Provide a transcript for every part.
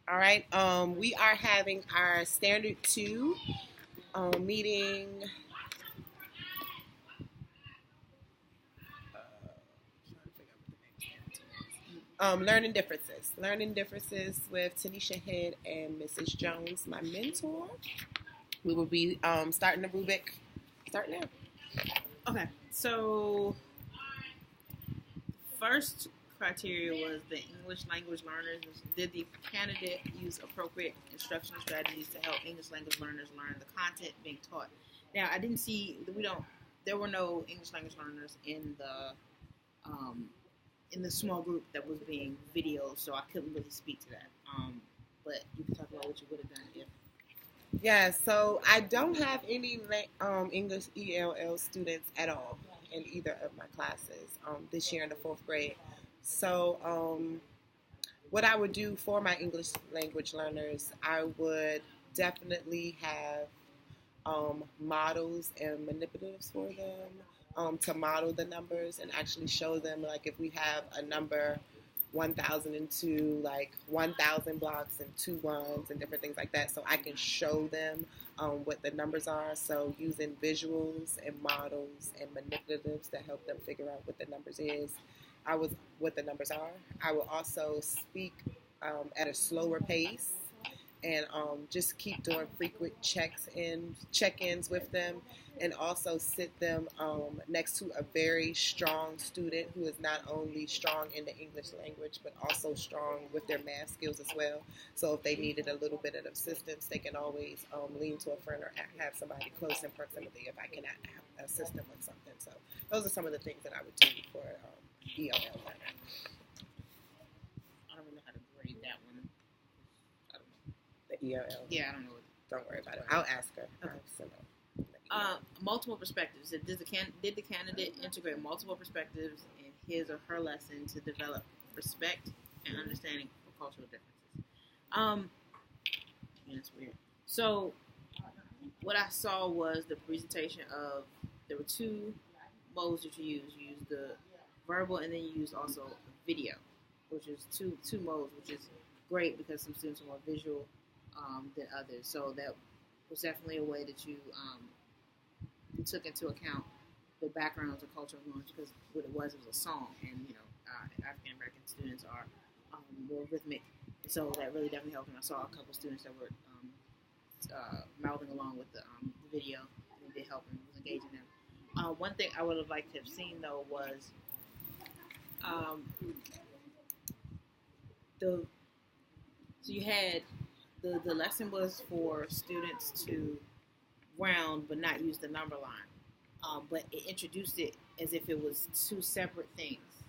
All right. We are having our standard two meeting. Learning differences with Tanisha Head and Mrs. Jones, my mentor. We will be starting the rubric. Start now. Okay, so first criteria was the English language learners. Did the candidate use appropriate instructional strategies to help English language learners learn the content being taught? Now, I didn't see there were no English language learners in the small group that was being videoed, so I couldn't really speak to that. But you can talk about what you would have done if. Yeah, so I don't have any English ELL students at all in either of my classes this year in the fourth grade. So, what I would do for my English language learners, I would definitely have models and manipulatives for them to model the numbers and actually show them, like, if we have a number 1002, like 1000 blocks and two ones and different things like that, so I can show them what the numbers are. So using visuals and models and manipulatives to help them figure out what the numbers is, what the numbers are. I will also speak at a slower pace and just keep doing frequent check-ins with them, and also sit them next to a very strong student who is not only strong in the English language but also strong with their math skills as well. So if they needed a little bit of assistance, they can always lean to a friend or have somebody close in proximity if I cannot assist them with something. So those are some of the things that I would do for ELL learner. I don't really know how to grade that one. I don't know. The ELL. Yeah, I don't know. Don't worry about it. I'll ask her. Okay. Multiple perspectives. Did the candidate integrate multiple perspectives in his or her lesson to develop respect and understanding for cultural differences? That's weird. So, what I saw was the presentation of, there were two modes that you used. You used the verbal, and then you used also video, which is two modes, which is great because some students are more visual than others. So that was definitely a way that you took into account the backgrounds and culture of language, because what it was a song, and African American students are more rhythmic, so that really definitely helped. And I saw a couple students that were mouthing along with the video, and it did help and was engaging them. One thing I would have liked to have seen though was so you had the lesson was for students to round but not use the number line, but it introduced it as if it was two separate things.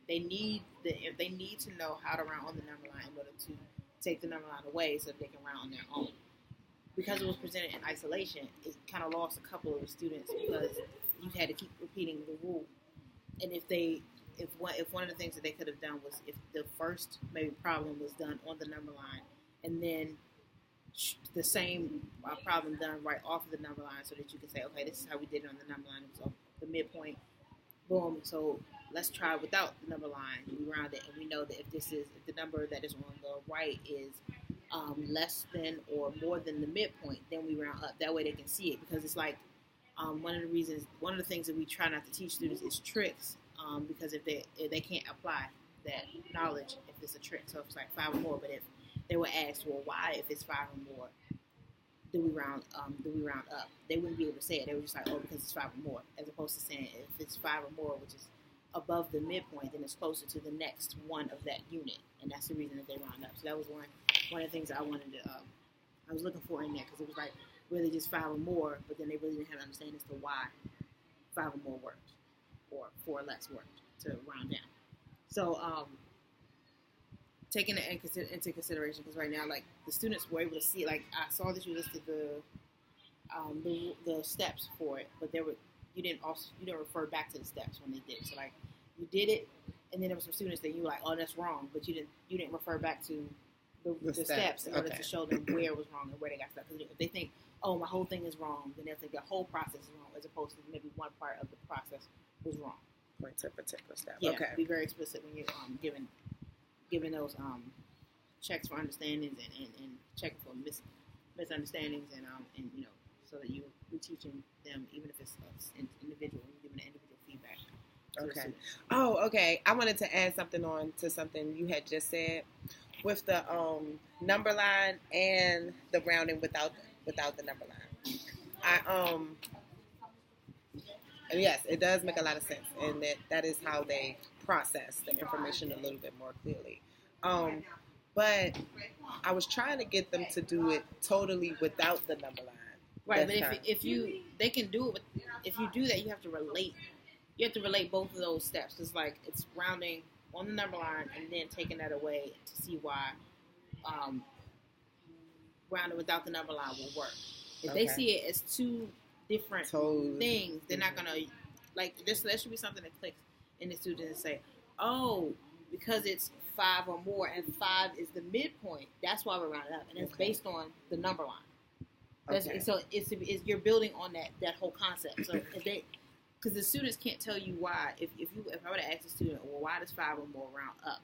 They need to know how to round on the number line in order to take the number line away so that they can round on their own. Because it was presented in isolation, it kind of lost a couple of the students because you had to keep repeating the rule. And if one of the things that they could have done was, if the first maybe problem was done on the number line, and then the same problem done right off of the number line, so that you can say, okay, this is how we did it on the number line. So the midpoint, boom. So let's try without the number line. We round it, and we know that if the number that is on the right is less than or more than the midpoint, then we round up. That way they can see it, because it's like one of the things that we try not to teach students is tricks, because if they can't apply that knowledge if it's a trick. So if it's like 5 or more, but if they were asked, well, why, if it's 5 or more, do we round up? They wouldn't be able to say it. They were just like, oh, because it's 5 or more, as opposed to saying if it's 5 or more, which is above the midpoint, then it's closer to the next one of that unit, and that's the reason that they round up. So that was one of the things that I wanted to, I was looking for in there, because it was like really just 5 or more, but then they really didn't have an understanding as to why 5 or more worked, or 4 or less worked to round down. So taking it into consideration, because right now, like, the students were able to see, like, I saw that you listed the steps for it, but you didn't refer back to the steps when they did it. So, like, you did it, and then there were some students that you were like, oh, that's wrong, but you didn't refer back to the steps in order to show them where it was wrong and where they got stuck. Because if they think, oh, my whole thing is wrong, then they'll think the whole process is wrong, as opposed to maybe one part of the process was wrong. Point to a particular step. Yeah, okay. Be very explicit when you're giving those checks for understandings and checking for misunderstandings and so that you're teaching them, even if it's individual, giving individual feedback. Okay. Oh, okay. I wanted to add something on to something you had just said with the number line and the rounding without the number line. And yes, it does make a lot of sense, and that is how they process the information a little bit more clearly. But I was trying to get them to do it totally without the number line. Right, but if they can do it. If you do that, you have to relate. You have to relate both of those steps. It's like it's rounding on the number line and then taking that away to see why rounding without the number line will work. If they see it as two different things, they're not gonna like this. There should be something that clicks in the student and say, "Oh, because it's 5 or more, and 5 is the midpoint. That's why we're rounding up, and it's based on the number line." So it's you're building on that whole concept. So if they, because the students can't tell you why. If I were to ask a student, well, why does 5 or more round up?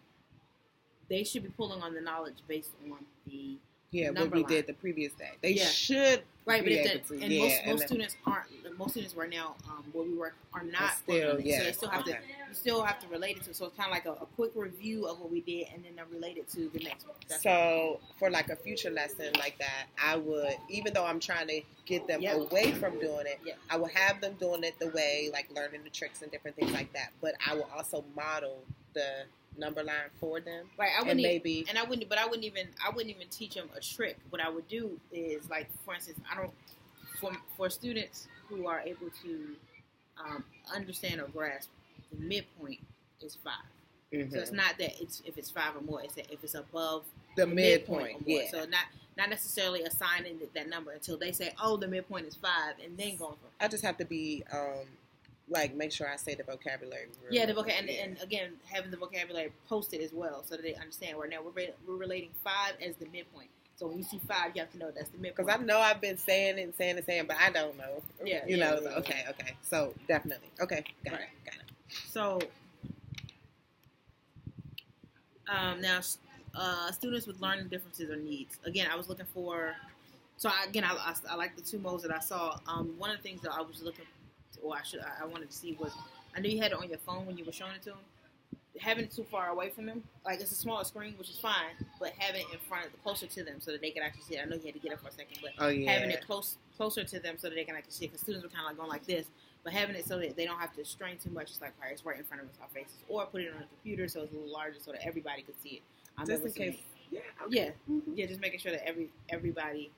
They should be pulling on the knowledge based on the what we did the previous day. They should be able to. And most students aren't. Most students right now, where we work, are not. Still, so they still have to. You still have to relate it to. So it's kind of like a quick review of what we did, and then relate it to the next one. So for like a future lesson like that, I would, even though I'm trying to get them away from doing it, I would have them doing it the way, like learning the tricks and different things like that. But I will also model the number line for them, right? I wouldn't even teach them a trick. What I would do is, like, for instance, for students who are able to understand or grasp, the midpoint is 5. Mm-hmm. So it's not that if it's 5 or more, it's that if it's above the midpoint. So not necessarily assigning that number until they say, oh, the midpoint is 5, and then going for it. I just have to be like, make sure I say the vocabulary. The vocabulary, and again, having the vocabulary posted as well, so that they understand. Right now, we're relating 5 as the midpoint. So when you see 5, you have to know that's the midpoint. Because I know I've been saying it, but I don't know. Okay. So definitely, okay, got it. So now, students with learning differences or needs. Again, I was looking for. So I like the 2 modes that I saw. One of the things that I was looking. I wanted to see was, I knew you had it on your phone when you were showing it to them. Having it too far away from them, like it's a smaller screen, which is fine, but having it in front closer to them so that they can actually see it. I know you had to get up for a second, but having it closer to them so that they can actually see it, because students were kind of like going like this, but having it so that they don't have to strain too much. It's like, all right, it's right in front of our faces, or put it on a computer so it's a little larger so that everybody could see it. Just in case. Just making sure that everybody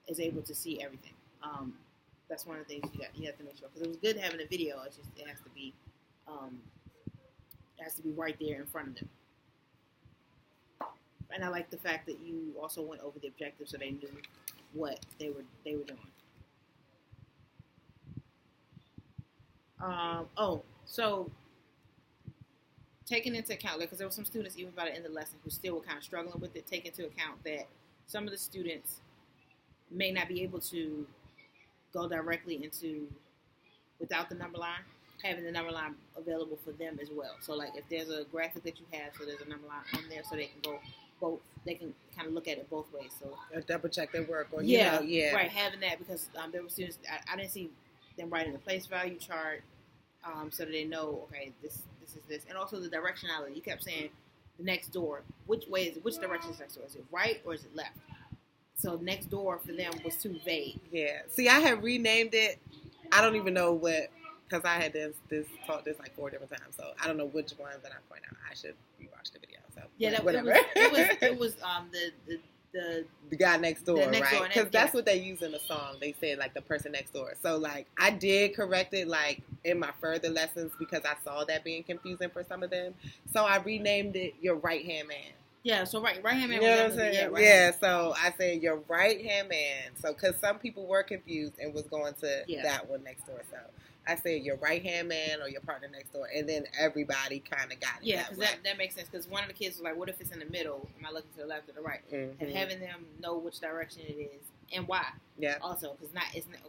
is able to see everything. That's one of the things you have to make sure, because it was good having a video. It's just it has to be right there in front of them. And I like the fact that you also went over the objectives so they knew what they were doing. So taking into account, because there were some students even by the end of the lesson who still were kind of struggling with it. Take into account that some of the students may not be able to go directly into without the number line, having the number line available for them as well. So like if there's a graphic that you have, so there's a number line on there so they can go both, they can kind of look at it both ways. So double check their work. Or, right, having that, because there were students, I didn't see them writing the place value chart so that they know, okay, this is this. And also the directionality. You kept saying the next door. Which direction is next door? Is it right or is it left? So next door for them was too vague. Yeah. See, I had renamed it. I don't even know what, because I had taught this like 4 different times. So I don't know which ones that I point out. I should rewatch the video. So whatever. It was the guy next door, right? Because that's what they use in the song. They said like the person next door. So like I did correct it like in my further lessons because I saw that being confusing for some of them. So I renamed it Your Right Hand Man. Yeah, so right hand man. You know what I'm saying? So I said your right hand man. So because some people were confused and was going to that one next door. So I said your right hand man or your partner next door, and then everybody kind of got it. Yeah, because that makes sense. Because one of the kids was like, "What if it's in the middle? Am I looking to the left or the right?" Mm-hmm. And having them know which direction it is and why. Yeah. Also, because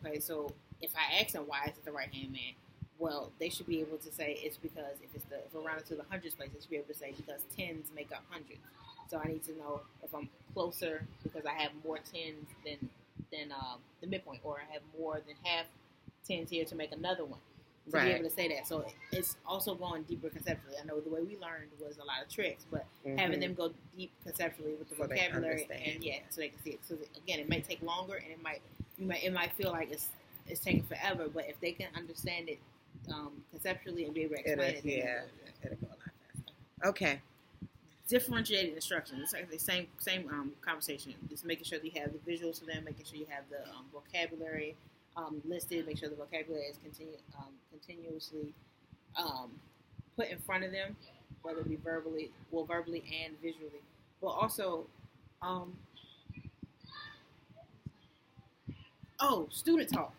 okay. So if I ask them why is it the right hand man, well, they should be able to say it's because if we're rounded to the hundreds place, they should be able to say because tens make up hundreds. So I need to know if I'm closer because I have more tens than the midpoint, or I have more than half tens here to make another one. To be able to say that. So it's also going deeper conceptually. I know the way we learned was a lot of tricks, but having them go deep conceptually with the vocabulary and so they can see it. So again, it might take longer, and it might feel like it's taking forever, but if they can understand it conceptually and be able to explain it'll go a lot faster. Okay. Differentiated instruction. It's like the same conversation. Just making sure that you have the visuals for them, making sure you have the vocabulary listed. Make sure the vocabulary is continuously put in front of them, whether it be verbally and visually. But also, student talk.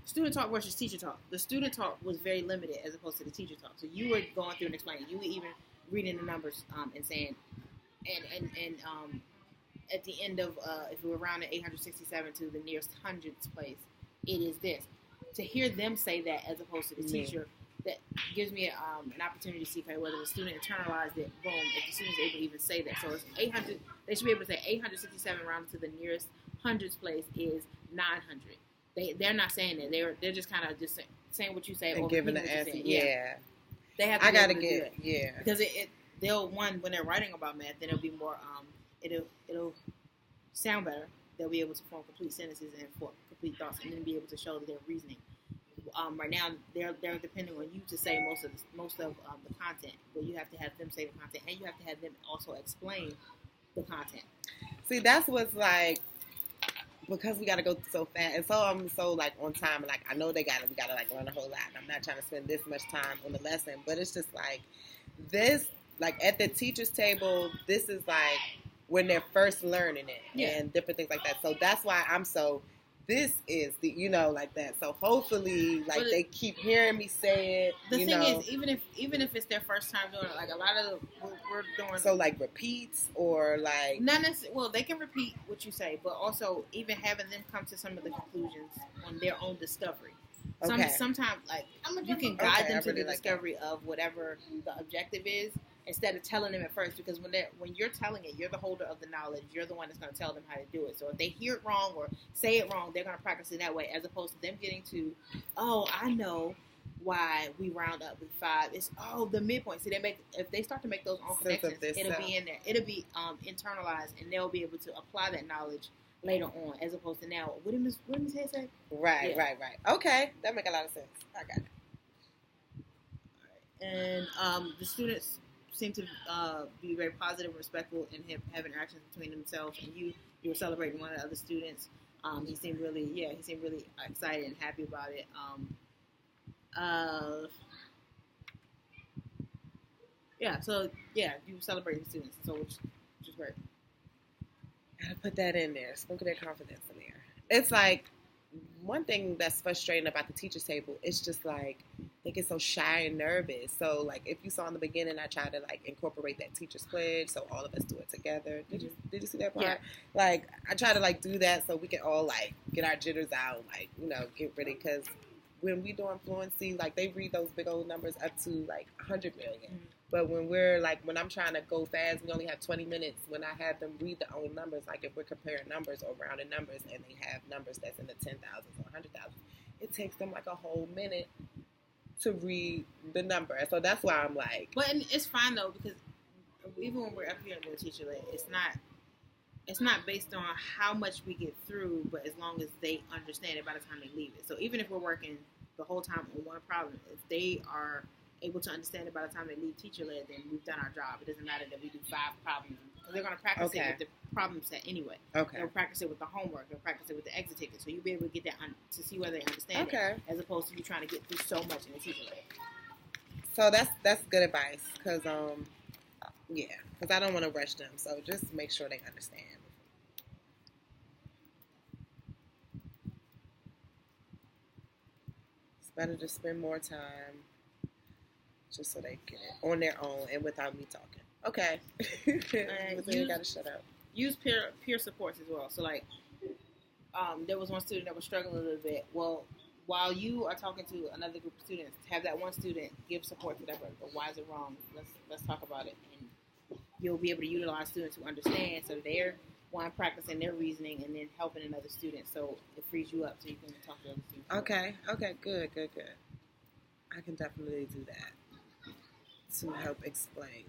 Student talk versus teacher talk. The student talk was very limited as opposed to the teacher talk. So you were going through and explaining. You were even reading the numbers and saying, and at the end of if we were around the 867 to the nearest hundreds place, it is this. To hear them say that as opposed to the teacher, that gives me an opportunity to see whether the student internalized it. Boom, if the student is able to even say that. So it's 800. They should be able to say 867 rounded to the nearest hundreds place is 900. They're not saying that. They're just kind of just saying what you say and or giving the answer. Yeah. They have to I gotta get because they'll when they're writing about math, then it'll be more it'll sound better. They'll be able to form complete sentences and complete thoughts, and then be able to show their reasoning. Right now, they're depending on you to say most of the content, but you have to have them say the content, and you have to have them also explain the content. See, that's what's like. Because we gotta go so fast, and so I'm so like on time, and like I know we gotta like learn a whole lot. And I'm not trying to spend this much time on the lesson, but it's just like this, like at the teacher's table, this is like when they're first learning it and different things like that. So that's why I'm so. This is the like that. So hopefully, like they keep hearing me say it. The thing is, even if it's their first time doing it, like a lot of we're doing. So like repeats or like not necessarily. Well, they can repeat what you say, but also even having them come to some of the conclusions on their own discovery. Sometimes like you can guide them to the discovery of whatever the objective is. Instead of telling them at first, because when you're telling it, you're the holder of the knowledge. You're the one that's going to tell them how to do it. So if they hear it wrong or say it wrong, they're going to practice it that way, as opposed to them getting to, I know why we round up with 5. It's the midpoint. See, if they start to make those own connections, it'll be in there. It'll be internalized, and they'll be able to apply that knowledge later on, as opposed to now. What did Ms. Head say? Right. Okay, that makes a lot of sense. I got it. All right. And the students seem to be very positive and respectful and have interactions between themselves. And you were celebrating one of the other students. He seemed really excited and happy about it. You were celebrating the students, so which is great. Gotta put that in there. Spoken their confidence in there. It's like one thing that's frustrating about the teacher's table. It's just like they get so shy and nervous. So like if you saw in the beginning, I tried to like incorporate that teacher's pledge, so all of us do it together. Did you see that part? Yeah. Like I try to like do that so we can all like get our jitters out, like get ready, because when we doing fluency, like they read those big old numbers up to like 100 million. Mm-hmm. But when I'm trying to go fast, we only have 20 minutes. When I have them read their own numbers, like if we're comparing numbers or rounded numbers, and they have numbers that's in the 10,000s or 100,000, it takes them like a whole minute to read the number. So that's why I'm like. But it's fine though, because even when we're up here in the teacher, it's not based on how much we get through, but as long as they understand it by the time they leave it. So even if we're working the whole time on one problem, if they are able to understand it by the time they leave teacher-led, then we've done our job. It doesn't matter that we do 5 problems, because they're going to practice it with the problem set anyway. Okay. They'll practice it with the homework. They'll practice it with the exit ticket. So you'll be able to get that to see whether they understand it, as opposed to you trying to get through so much in the teacher-led. So that's good advice, because I don't want to rush them. So just make sure they understand. It's better to spend more time just so they get it on their own and without me talking. Okay. You gotta shut up. Use peer supports as well. So like, there was one student that was struggling a little bit. Well, while you are talking to another group of students, have that one student give support to that person. Why is it wrong? Let's talk about it. And you'll be able to utilize students who understand, so they're one practicing their reasoning and then helping another student. So it frees you up so you can talk to other students. Okay, good. I can definitely do that to help explain.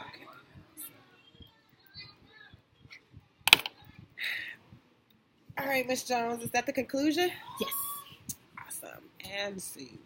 Okay. All right, Miss Jones, is that the conclusion? Yes. Awesome. And see.